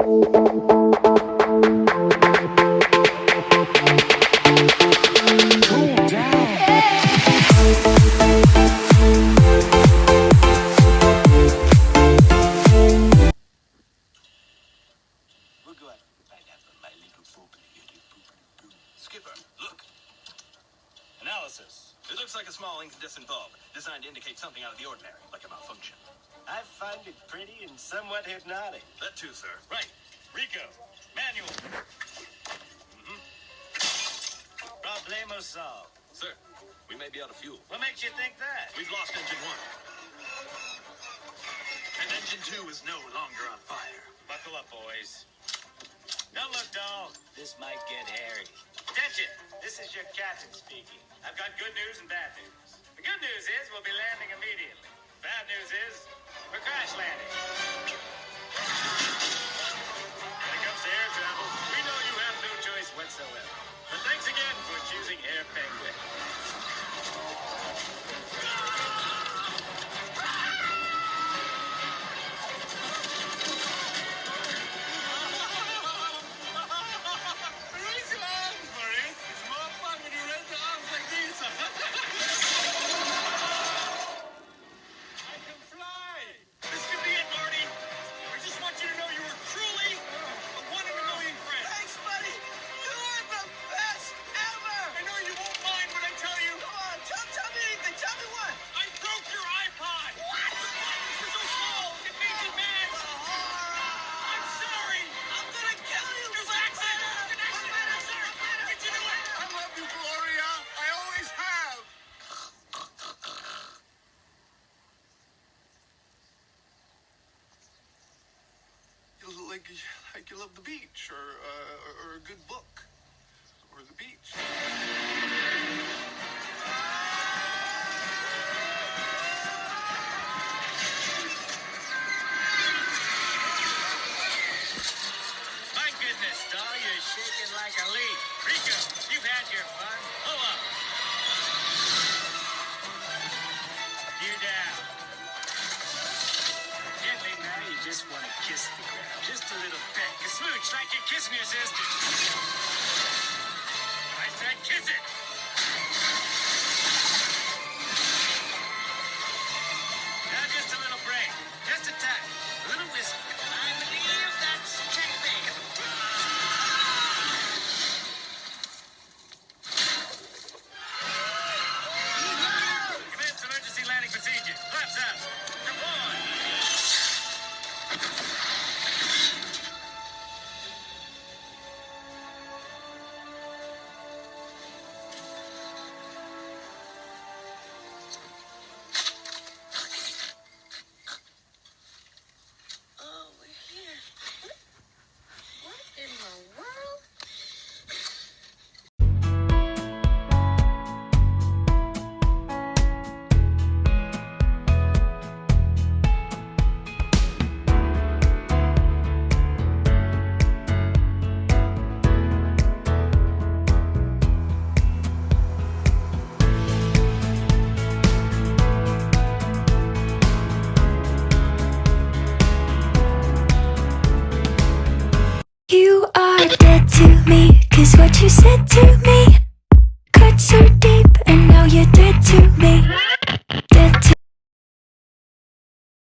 Skipper, look. Analysis. It looks like a small incandescent bulb, designed to indicate something out of the ordinary, like a malfunction. I find it pretty and somewhat hypnotic. That too, sir. Right. Rico. Manual. Problemo solved. Sir, we may be out of fuel. What makes you think that? We've lost engine 1. And engine 2 is no longer on fire. Buckle up, boys. Don't look dull. This might get hairy. Attention! This is your captain speaking. I've got good news and bad news. The good news is we'll be landing immediately. Bad news is we're crash landing. When it comes to air travel, we know you have no choice whatsoever. But thanks again for choosing Air Penguin. Like you love the beach, or a good book, or the beach. My goodness, doll, you're shaking like a leaf. Rico, you've had your fun. Pull up. You down. Gently now, you just want to kiss the ground. Just a little peck. A smooch like you're kissing your sister. I said kiss it. Now just a little break. Just a touch. A little whisper. I believe that's checkmate. Commence emergency landing procedure. Flaps up. Come on. You are dead to me, 'cause what you said to me